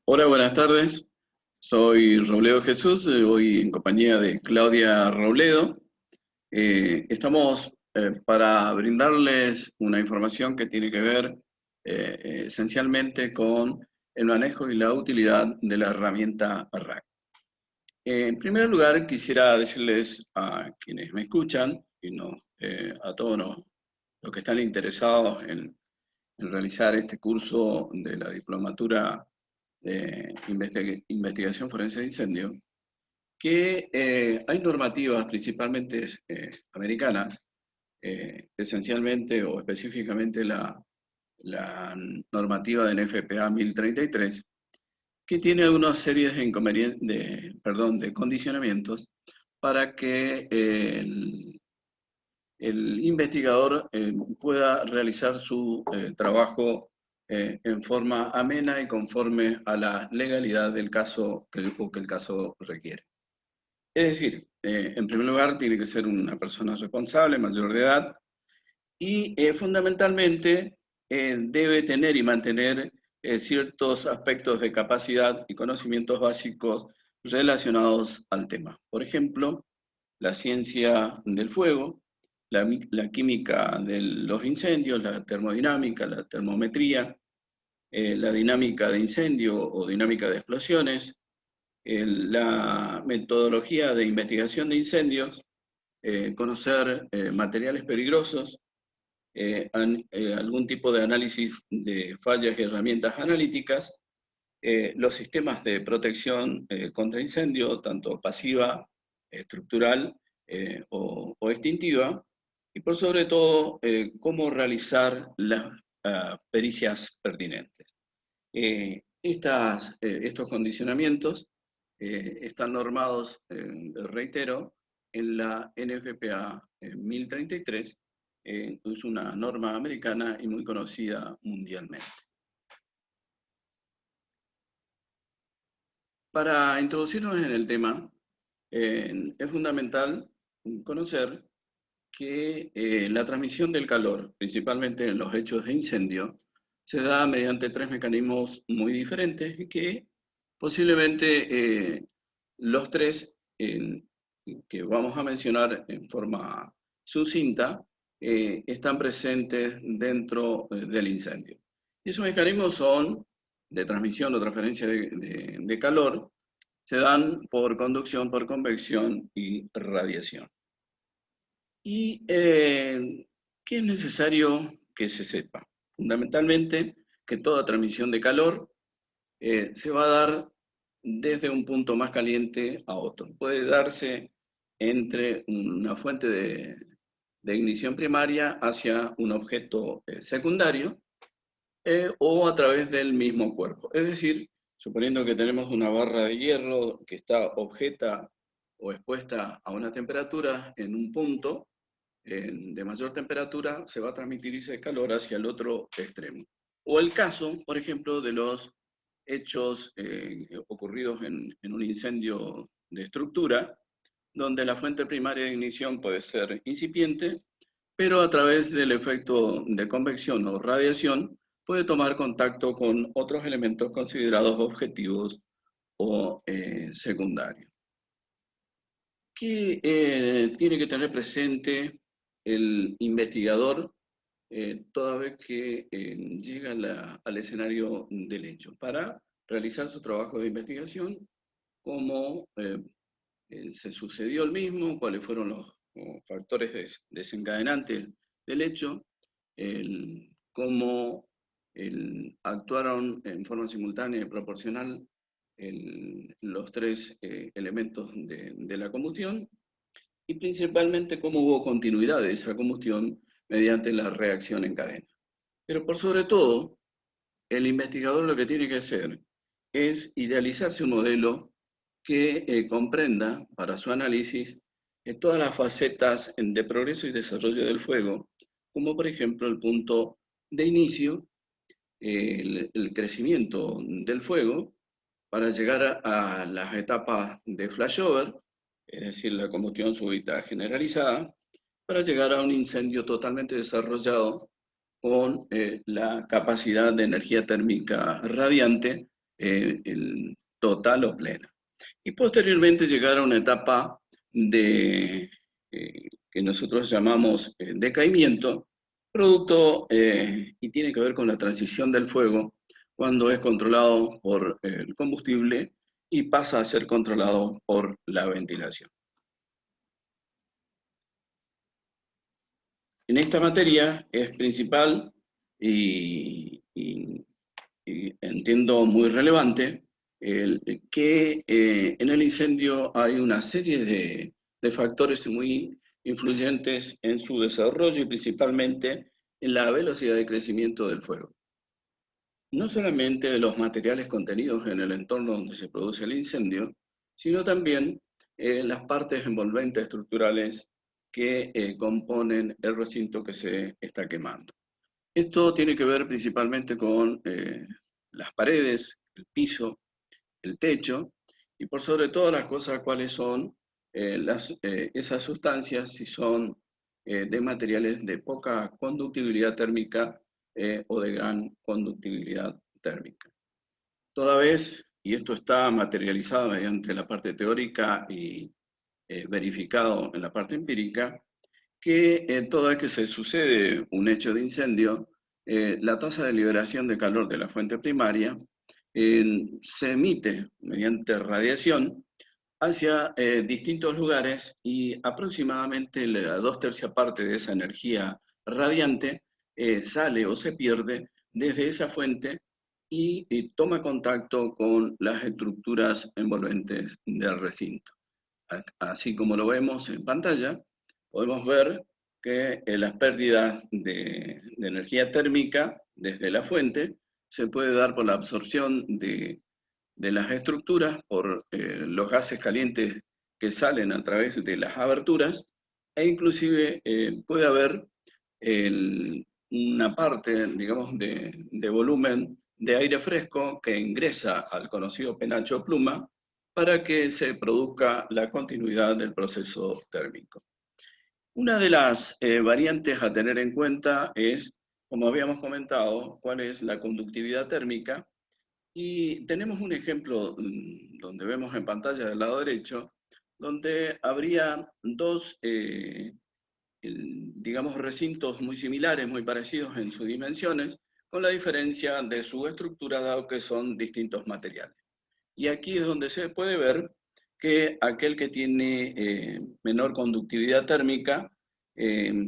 Hola, buenas tardes. Soy Robledo Jesús, hoy en compañía de Claudia Robledo. Estamos para brindarles una información que tiene que ver esencialmente con el manejo y la utilidad de la herramienta RAC. En primer lugar, quisiera decirles a quienes me escuchan y a todos los que están interesados en realizar este curso de la diplomatura de investigación forense de incendio, que hay normativas principalmente americanas, esencialmente o específicamente la normativa del FPA 1033, que tiene algunas series de condicionamientos para que el investigador pueda realizar su trabajo en forma amena y conforme a la legalidad del caso que el caso requiere. Es decir, en primer lugar, tiene que ser una persona responsable, mayor de edad, y fundamentalmente debe tener y mantener ciertos aspectos de capacidad y conocimientos básicos relacionados al tema. Por ejemplo, la ciencia del fuego, la química de los incendios, la termodinámica, la termometría, la dinámica de incendio o dinámica de explosiones, la metodología de investigación de incendios, conocer materiales peligrosos, algún tipo de análisis de fallas y herramientas analíticas, los sistemas de protección contra incendio, tanto pasiva, estructural o extintiva, y por sobre todo, cómo realizar las pericias pertinentes. Estos condicionamientos están normados, reitero, en la NFPA 1033, es una norma americana y muy conocida mundialmente. Para introducirnos en el tema, es fundamental conocer que la transmisión del calor, principalmente en los hechos de incendio, se da mediante tres mecanismos muy diferentes y que posiblemente los tres que vamos a mencionar en forma sucinta están presentes dentro del incendio. Y esos mecanismos son de transmisión o transferencia de calor, se dan por conducción, por convección y radiación. ¿Y qué es necesario que se sepa? Fundamentalmente que toda transmisión de calor se va a dar desde un punto más caliente a otro. Puede darse entre una fuente de ignición primaria hacia un objeto secundario o a través del mismo cuerpo. Es decir, suponiendo que tenemos una barra de hierro que está objeta o expuesta a una temperatura en un punto de mayor temperatura, se va a transmitir ese calor hacia el otro extremo. O el caso, por ejemplo, de los hechos ocurridos en un incendio de estructura, donde la fuente primaria de ignición puede ser incipiente, pero a través del efecto de convección o radiación puede tomar contacto con otros elementos considerados objetivos o secundarios. ¿Qué tiene que tener presente el investigador toda vez que llega al escenario del hecho para realizar su trabajo de investigación? ¿Cómo se sucedió el mismo? ¿Cuáles fueron los factores desencadenantes del hecho? ¿Cómo actuaron en forma simultánea y proporcional los tres elementos de la combustión? Y principalmente cómo hubo continuidad de esa combustión mediante la reacción en cadena. Pero por sobre todo, el investigador lo que tiene que hacer es idealizarse un modelo que comprenda para su análisis todas las facetas de progreso y desarrollo del fuego, como por ejemplo el punto de inicio, el crecimiento del fuego, para llegar a las etapas de flashover, es decir, la combustión súbita generalizada, para llegar a un incendio totalmente desarrollado con la capacidad de energía térmica radiante total o plena. Y posteriormente llegar a una etapa de, que nosotros llamamos decaimiento, producto y tiene que ver con la transición del fuego cuando es controlado por el combustible y pasa a ser controlado por la ventilación. En esta materia es principal y entiendo muy relevante que en el incendio hay una serie de factores muy influyentes en su desarrollo y principalmente en la velocidad de crecimiento del fuego. No solamente de los materiales contenidos en el entorno donde se produce el incendio, sino también las partes envolventes estructurales que componen el recinto que se está quemando. Esto tiene que ver principalmente con las paredes, el piso, el techo, y por sobre todas las cosas, cuáles son esas sustancias, si son de materiales de poca conductibilidad térmica o de gran conductibilidad térmica. Toda vez, y esto está materializado mediante la parte teórica y verificado en la parte empírica, que toda vez que se sucede un hecho de incendio, la tasa de liberación de calor de la fuente primaria se emite mediante radiación hacia distintos lugares y aproximadamente la 2/3 parte de esa energía radiante sale o se pierde desde esa fuente y toma contacto con las estructuras envolventes del recinto. Así como lo vemos en pantalla, podemos ver que las pérdidas de energía térmica desde la fuente se puede dar por la absorción de las estructuras, por los gases calientes que salen a través de las aberturas, e inclusive puede haber una parte, digamos, de volumen de aire fresco que ingresa al conocido penacho pluma para que se produzca la continuidad del proceso térmico. Una de las variantes a tener en cuenta es, como habíamos comentado, cuál es la conductividad térmica. Y tenemos un ejemplo donde vemos en pantalla del lado derecho, donde habría dos, digamos, recintos muy similares, muy parecidos en sus dimensiones, con la diferencia de su estructura, dado que son distintos materiales. Y aquí es donde se puede ver que aquel que tiene menor conductividad térmica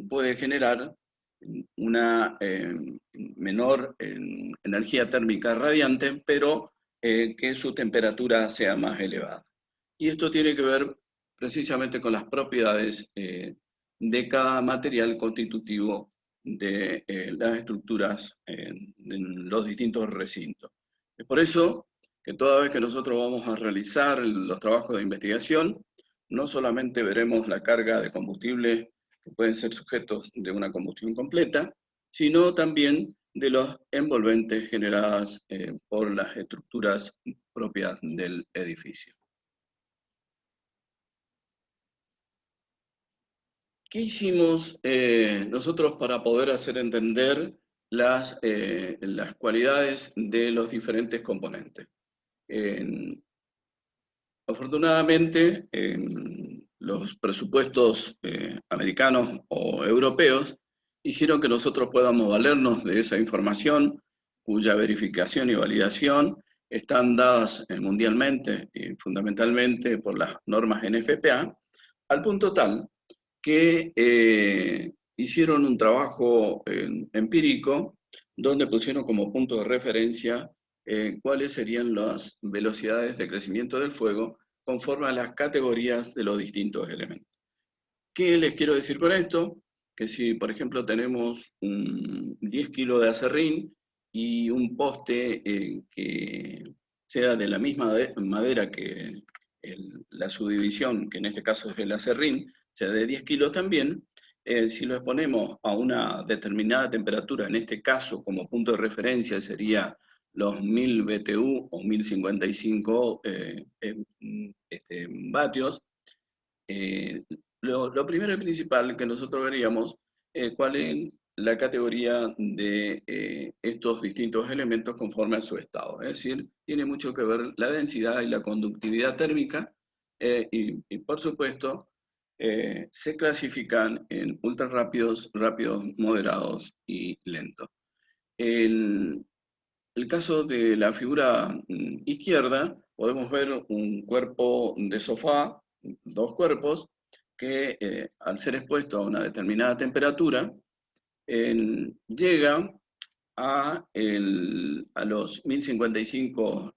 puede generar una menor energía térmica radiante, pero que su temperatura sea más elevada. Y esto tiene que ver precisamente con las propiedades de cada material constitutivo de las estructuras en los distintos recintos. Es por eso que toda vez que nosotros vamos a realizar los trabajos de investigación, no solamente veremos la carga de combustible que pueden ser sujetos de una combustión completa, sino también de los envolventes generadas por las estructuras propias del edificio. ¿Qué hicimos nosotros para poder hacer entender las cualidades de los diferentes componentes? Afortunadamente, los presupuestos americanos o europeos hicieron que nosotros podamos valernos de esa información, cuya verificación y validación están dadas mundialmente y fundamentalmente por las normas NFPA, al punto tal que hicieron un trabajo empírico donde pusieron como punto de referencia cuáles serían las velocidades de crecimiento del fuego conforme a las categorías de los distintos elementos. ¿Qué les quiero decir con esto? Que si, por ejemplo, tenemos 10 kilos de acerrín y un poste que sea de la misma madera que la subdivisión, que en este caso es el acerrín, sea de 10 kilos también, si lo exponemos a una determinada temperatura, en este caso como punto de referencia sería los 1000 BTU o 1055 vatios, lo primero y principal que nosotros veríamos cuál la categoría de estos distintos elementos conforme a su estado. Es decir, tiene mucho que ver la densidad y la conductividad térmica, y por supuesto, se clasifican en ultra rápidos, rápidos, moderados y lentos. El caso de la figura izquierda, podemos ver un cuerpo de sofá, dos cuerpos, que al ser expuesto a una determinada temperatura, llega a los 1055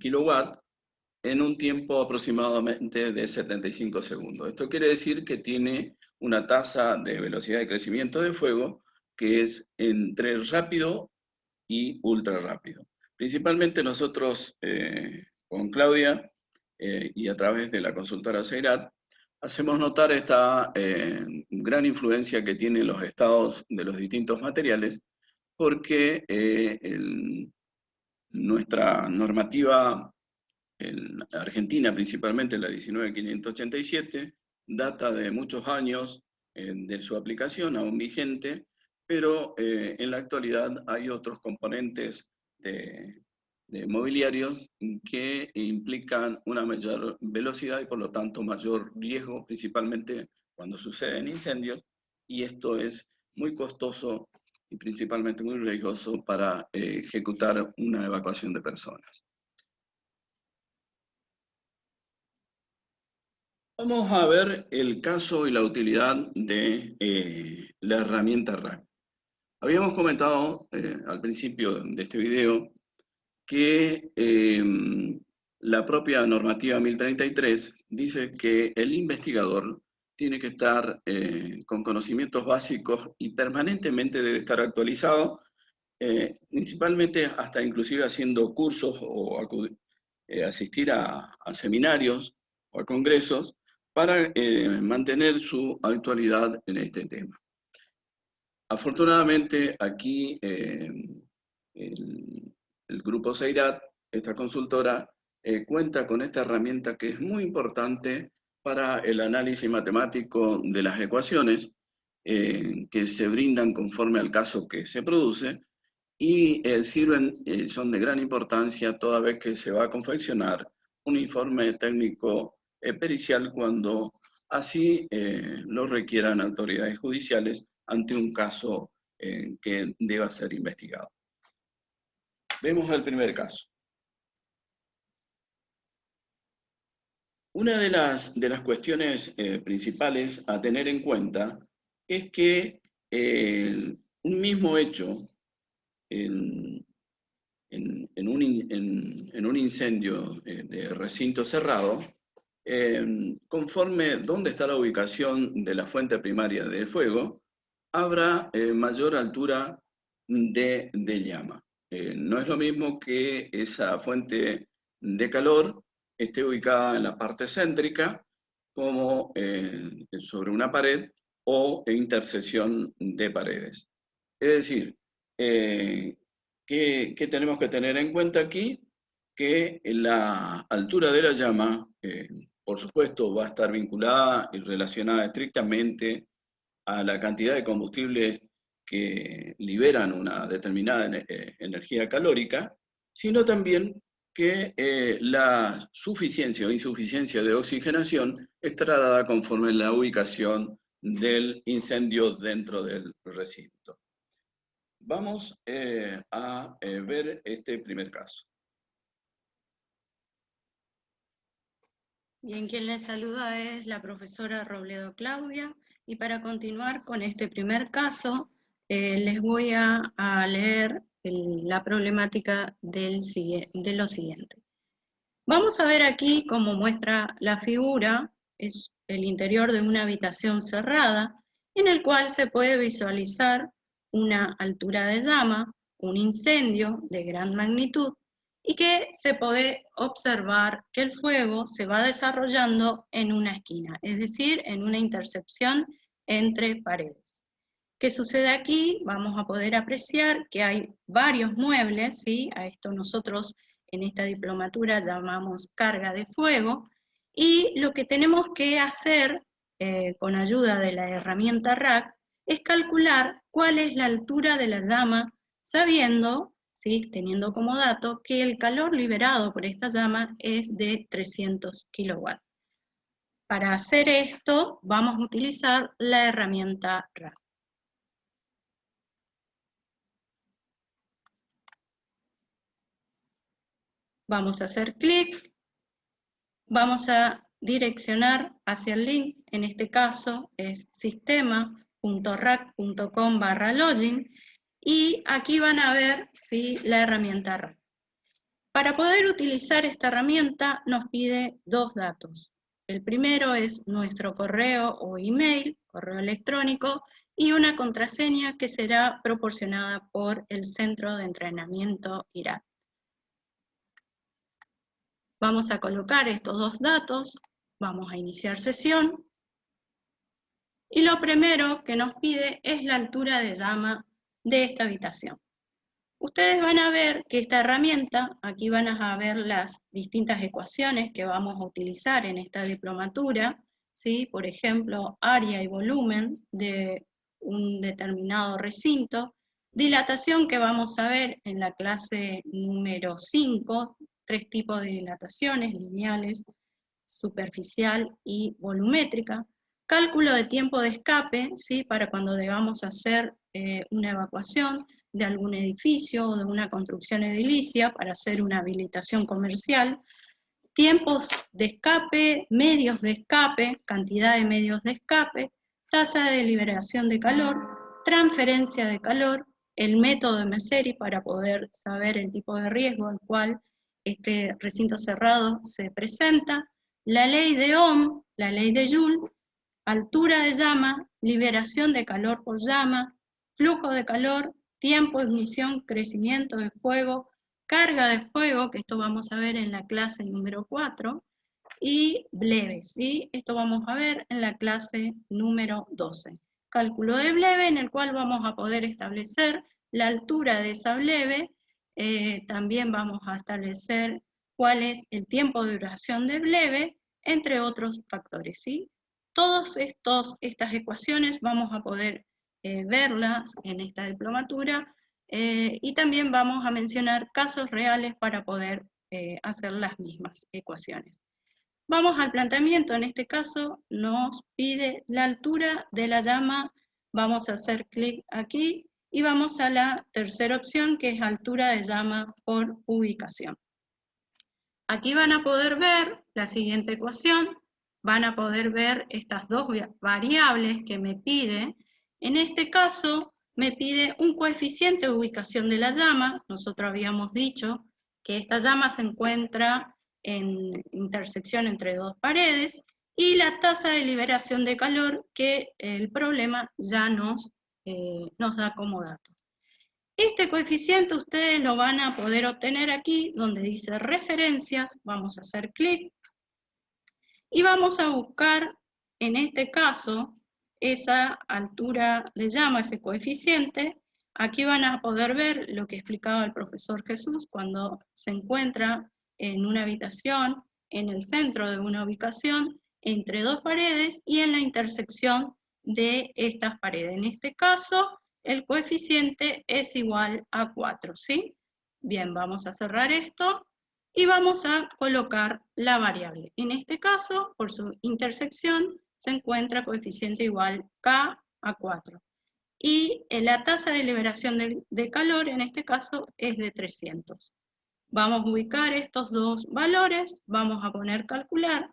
kilowatts en un tiempo aproximadamente de 75 segundos. Esto quiere decir que tiene una tasa de velocidad de crecimiento de fuego que es entre rápido y ultra rápido. Principalmente nosotros con Claudia y a través de la consultora Seirat hacemos notar esta gran influencia que tienen los estados de los distintos materiales, porque nuestra normativa argentina, principalmente la 19587, data de muchos años de su aplicación, aún vigente, pero en la actualidad hay otros componentes de mobiliarios que implican una mayor velocidad y por lo tanto mayor riesgo, principalmente cuando suceden incendios, y esto es muy costoso y principalmente muy riesgoso para ejecutar una evacuación de personas. Vamos a ver el caso y la utilidad de la herramienta RAC. Habíamos comentado al principio de este video que la propia normativa 1033 dice que el investigador tiene que estar con conocimientos básicos y permanentemente debe estar actualizado, principalmente hasta inclusive haciendo cursos o asistir a seminarios o a congresos para mantener su actualidad en este tema. Afortunadamente, aquí el grupo Seirat, esta consultora, cuenta con esta herramienta que es muy importante para el análisis matemático de las ecuaciones que se brindan conforme al caso que se produce y son de gran importancia toda vez que se va a confeccionar un informe técnico pericial cuando así lo requieran autoridades judiciales ante un caso que deba ser investigado. Vemos el primer caso. Una de las cuestiones principales a tener en cuenta es que un mismo hecho en un incendio de recinto cerrado, conforme dónde está la ubicación de la fuente primaria del fuego, habrá mayor altura de llama. No es lo mismo que esa fuente de calor esté ubicada en la parte céntrica, como sobre una pared o en intersección de paredes. Es decir, ¿qué tenemos que tener en cuenta aquí? Que la altura de la llama, por supuesto, va a estar vinculada y relacionada estrictamente a la cantidad de combustibles que liberan una determinada energía calórica, sino también que la suficiencia o insuficiencia de oxigenación estará dada conforme a la ubicación del incendio dentro del recinto. Vamos a ver este primer caso. Bien, quien les saluda es la profesora Robledo Claudia, y para continuar con este primer caso, les voy a leer la problemática de lo siguiente. Vamos a ver aquí, como muestra la figura, es el interior de una habitación cerrada, en el cual se puede visualizar una altura de llama, un incendio de gran magnitud, y que se puede observar que el fuego se va desarrollando en una esquina, es decir, en una intersección entre paredes. ¿Qué sucede aquí? Vamos a poder apreciar que hay varios muebles, ¿sí? A esto nosotros en esta diplomatura llamamos carga de fuego, y lo que tenemos que hacer con ayuda de la herramienta RAC es calcular cuál es la altura de la llama, sabiendo, ¿sí?, teniendo como dato, que el calor liberado por esta llama es de 300 kilowatts. Para hacer esto, vamos a utilizar la herramienta RAC. Vamos a hacer clic, vamos a direccionar hacia el link, en este caso es sistema.rac.com/login, y aquí van a ver, ¿sí?, la herramienta RAC. Para poder utilizar esta herramienta nos pide dos datos. El primero es nuestro correo o email, correo electrónico, y una contraseña que será proporcionada por el Centro de Entrenamiento IRAD. Vamos a colocar estos dos datos, vamos a iniciar sesión, y lo primero que nos pide es la altura de llama de esta habitación. Ustedes van a ver que esta herramienta, aquí van a ver las distintas ecuaciones que vamos a utilizar en esta diplomatura, ¿sí? Por ejemplo, área y volumen de un determinado recinto, dilatación que vamos a ver en la clase número 5, 3 tipos de dilataciones, lineales, superficial y volumétrica, cálculo de tiempo de escape, ¿sí?, para cuando debamos hacer una evacuación de algún edificio o de una construcción edilicia para hacer una habilitación comercial, tiempos de escape, medios de escape, cantidad de medios de escape, tasa de liberación de calor, transferencia de calor, el método de Messeri para poder saber el tipo de riesgo al cual este recinto cerrado se presenta, la ley de Ohm, la ley de Joule, altura de llama, liberación de calor por llama, flujo de calor, tiempo de ignición, crecimiento de fuego, carga de fuego, que esto vamos a ver en la clase número 4, y bleve, ¿sí? Esto vamos a ver en la clase número 12. Cálculo de bleve, en el cual vamos a poder establecer la altura de esa bleve, también vamos a establecer cuál es el tiempo de duración de bleve, entre otros factores, ¿sí? Todas estas ecuaciones vamos a poder verlas en esta diplomatura, y también vamos a mencionar casos reales para poder hacer las mismas ecuaciones. Vamos al planteamiento, en este caso nos pide la altura de la llama, vamos a hacer clic aquí y vamos a la tercera opción, que es altura de llama por ubicación. Aquí van a poder ver la siguiente ecuación, van a poder ver estas dos variables que me pide. En este caso me pide un coeficiente de ubicación de la llama. Nosotros habíamos dicho que esta llama se encuentra en intersección entre dos paredes, y la tasa de liberación de calor que el problema ya nos da como dato. Este coeficiente ustedes lo van a poder obtener aquí, donde dice referencias, vamos a hacer clic, y vamos a buscar, en este caso, esa altura de llama, ese coeficiente. Aquí van a poder ver lo que explicaba el profesor Jesús, cuando se encuentra en una habitación, en el centro de una ubicación, entre dos paredes y en la intersección de estas paredes. En este caso, el coeficiente es igual a 4, ¿sí? Bien, vamos a cerrar esto y vamos a colocar la variable. En este caso, por su intersección, se encuentra coeficiente igual K a 4. Y la tasa de liberación de calor, en este caso, es de 300. Vamos a ubicar estos dos valores, vamos a poner calcular,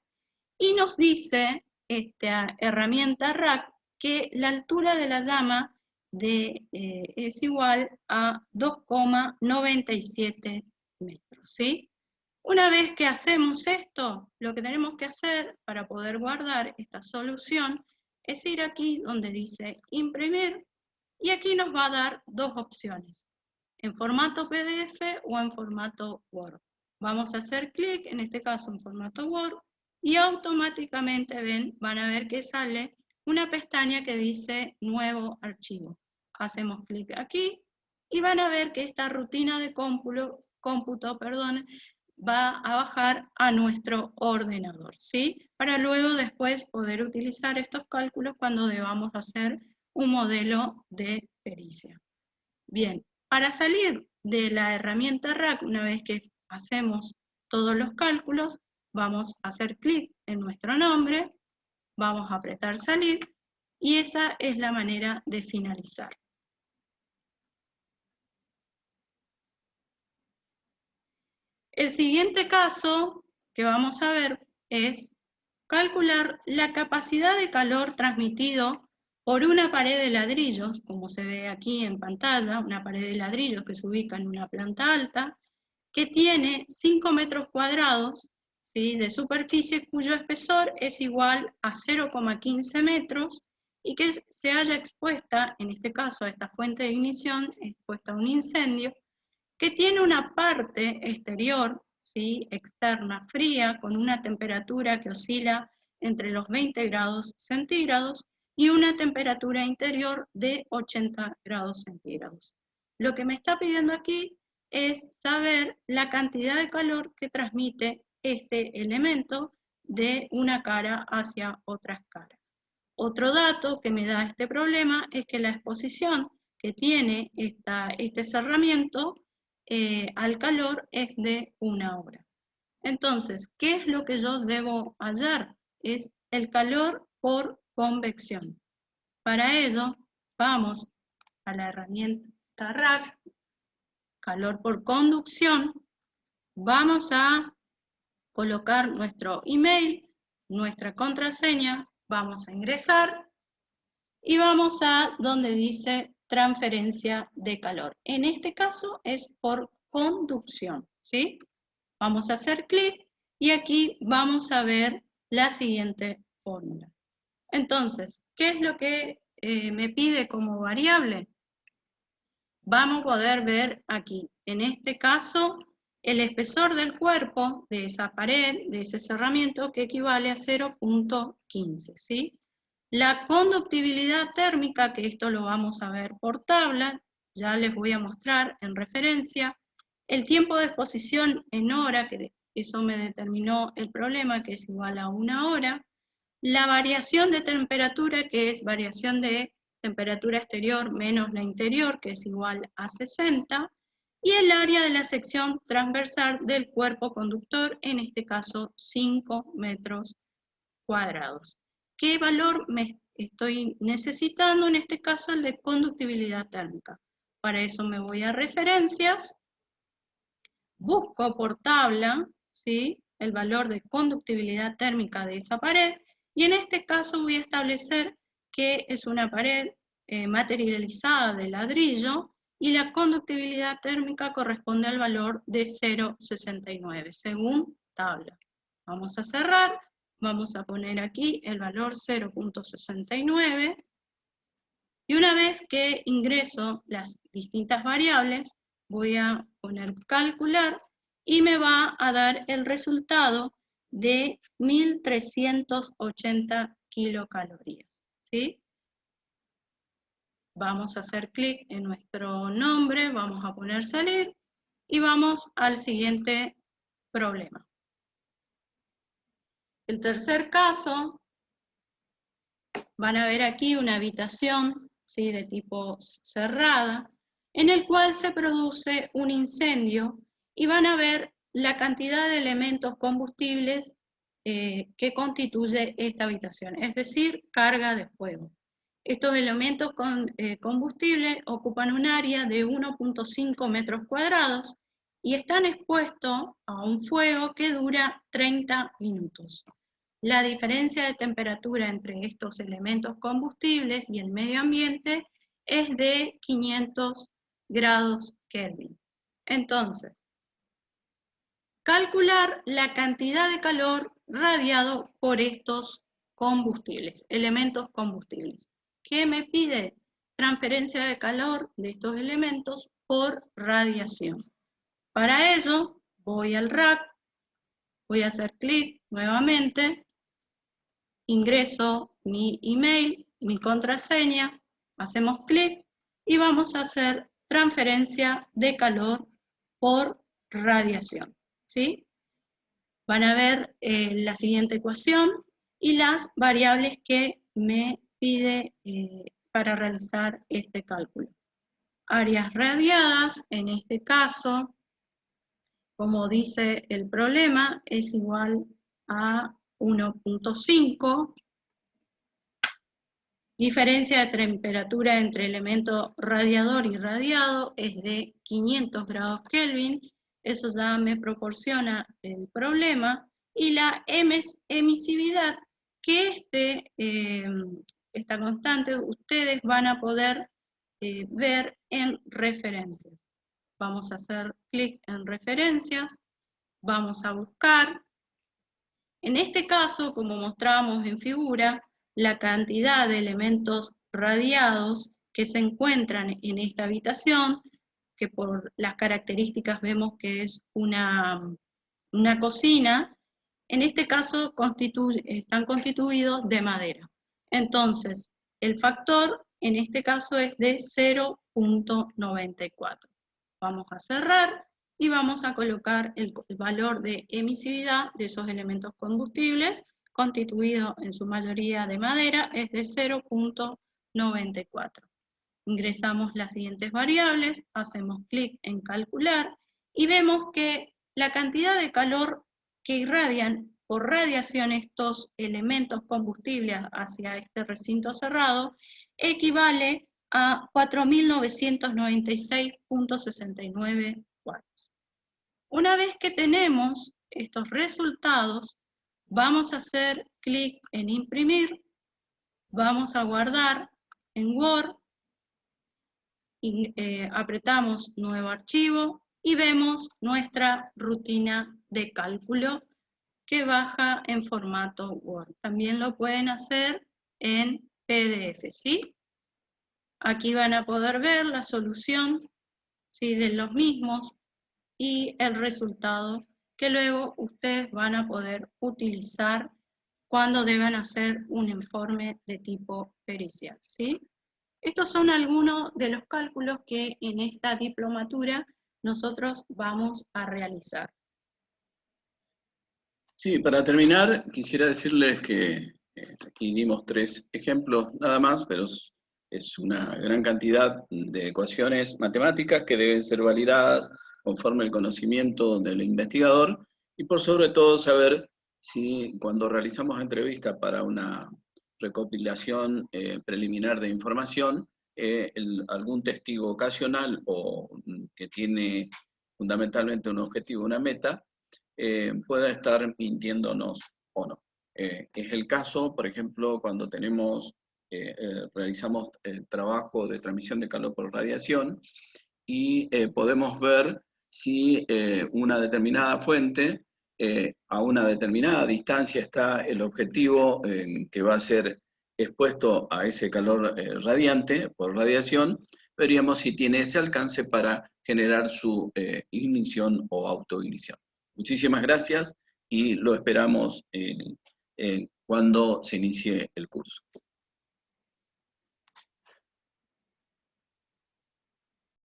y nos dice esta herramienta RAC que la altura de la llama es igual a 2,97 metros, ¿sí? Una vez que hacemos esto, lo que tenemos que hacer para poder guardar esta solución es ir aquí donde dice imprimir, y aquí nos va a dar dos opciones, en formato PDF o en formato Word. Vamos a hacer clic, en este caso en formato Word, y automáticamente van a ver que sale una pestaña que dice nuevo archivo. Hacemos clic aquí y van a ver que esta rutina de cómputo, va a bajar a nuestro ordenador, ¿sí? Para luego después poder utilizar estos cálculos cuando debamos hacer un modelo de pericia. Bien, para salir de la herramienta RAC, una vez que hacemos todos los cálculos, vamos a hacer clic en nuestro nombre, vamos a apretar salir, y esa es la manera de finalizar. El siguiente caso que vamos a ver es calcular la capacidad de calor transmitido por una pared de ladrillos, como se ve aquí en pantalla, una pared de ladrillos que se ubica en una planta alta, que tiene 5 metros cuadrados, ¿sí?, de superficie, cuyo espesor es igual a 0,15 metros, y que se haya expuesta, en este caso a esta fuente de ignición, expuesta a un incendio, que tiene una parte exterior, ¿sí?, externa, fría, con una temperatura que oscila entre los 20 grados centígrados y una temperatura interior de 80 grados centígrados. Lo que me está pidiendo aquí es saber la cantidad de calor que transmite este elemento de una cara hacia otra cara. Otro dato que me da este problema es que la exposición que tiene este cerramiento al calor es de 1 hora. Entonces, ¿qué es lo que yo debo hallar? Es el calor por convección. Para ello, vamos a la herramienta RAC, calor por conducción, vamos a colocar nuestro email, nuestra contraseña, vamos a ingresar y vamos a donde dice transferencia de calor. En este caso es por conducción, ¿sí? Vamos a hacer clic y aquí vamos a ver la siguiente fórmula. Entonces, ¿qué es lo que me pide como variable? Vamos a poder ver aquí, en este caso, el espesor del cuerpo de esa pared, de ese cerramiento, que equivale a 0,15, ¿sí? La conductibilidad térmica, que esto lo vamos a ver por tabla, ya les voy a mostrar en referencia. El tiempo de exposición en hora, que eso me determinó el problema, que es igual a 1 hora. La variación de temperatura, que es variación de temperatura exterior menos la interior, que es igual a 60, y el área de la sección transversal del cuerpo conductor, en este caso 5 metros cuadrados. ¿Qué valor me estoy necesitando? En este caso el de conductibilidad térmica. Para eso me voy a referencias, busco por tabla, ¿sí?, el valor de conductibilidad térmica de esa pared, y en este caso voy a establecer que es una pared materializada de ladrillo, y la conductibilidad térmica corresponde al valor de 0,69, según tabla. Vamos a cerrar, vamos a poner aquí el valor 0,69, y una vez que ingreso las distintas variables, voy a poner calcular, y me va a dar el resultado de 1380 kilocalorías, ¿sí? Vamos a hacer clic en nuestro nombre, vamos a poner salir, y vamos al siguiente problema. El tercer caso, van a ver aquí una habitación, ¿sí?, de tipo cerrada, en el cual se produce un incendio, y van a ver la cantidad de elementos combustibles que constituye esta habitación, es decir, carga de fuego. Estos elementos combustibles ocupan un área de 1,5 metros cuadrados y están expuestos a un fuego que dura 30 minutos. La diferencia de temperatura entre estos elementos combustibles y el medio ambiente es de 500 grados Kelvin. Entonces, calcular la cantidad de calor radiado por estos combustibles, elementos combustibles. ¿Qué me pide? Transferencia de calor de estos elementos por radiación. Para ello, voy al RAC, voy a hacer clic nuevamente, ingreso mi email, mi contraseña, hacemos clic y vamos a hacer transferencia de calor por radiación, ¿sí? Van a ver la siguiente ecuación y las variables que me pide para realizar este cálculo. Áreas radiadas, en este caso, como dice el problema, es igual a 1.5. Diferencia de temperatura entre elemento radiador y radiado es de 500 grados Kelvin. Eso ya me proporciona el problema. Y la emisividad, que esta constante ustedes van a poder ver en referencias. Vamos a hacer clic en referencias, vamos a buscar. En este caso, como mostrábamos en figura, la cantidad de elementos radiados que se encuentran en esta habitación, que por las características vemos que es una cocina, en este caso están constituidos de madera. Entonces, el factor en este caso es de 0.94. Vamos a cerrar y vamos a colocar el valor de emisividad de esos elementos combustibles, constituido en su mayoría de madera, es de 0.94. Ingresamos las siguientes variables, hacemos clic en calcular y vemos que la cantidad de calor que irradian por radiación estos elementos combustibles hacia este recinto cerrado equivale a 4.996.69 watts. Una vez que tenemos estos resultados, vamos a hacer clic en imprimir, vamos a guardar en Word, y, apretamos nuevo archivo y vemos nuestra rutina de cálculo que baja en formato Word. También lo pueden hacer en PDF, ¿sí? Aquí van a poder ver la solución, ¿sí?, de los mismos y el resultado que luego ustedes van a poder utilizar cuando deban hacer un informe de tipo pericial, ¿sí? Estos son algunos de los cálculos que en esta diplomatura nosotros vamos a realizar. Sí, para terminar, quisiera decirles que aquí dimos 3 ejemplos nada más, pero es una gran cantidad de ecuaciones matemáticas que deben ser validadas conforme el conocimiento del investigador y por sobre todo saber si cuando realizamos entrevistas para una recopilación preliminar de información, algún testigo ocasional o que tiene fundamentalmente un objetivo, una meta, pueda estar mintiéndonos o no. Es el caso, por ejemplo, cuando realizamos el trabajo de transmisión de calor por radiación y podemos ver si una determinada fuente, a una determinada distancia está el objetivo que va a ser expuesto a ese calor radiante por radiación, veríamos si tiene ese alcance para generar su ignición o autoignición. Muchísimas gracias y lo esperamos cuando se inicie el curso.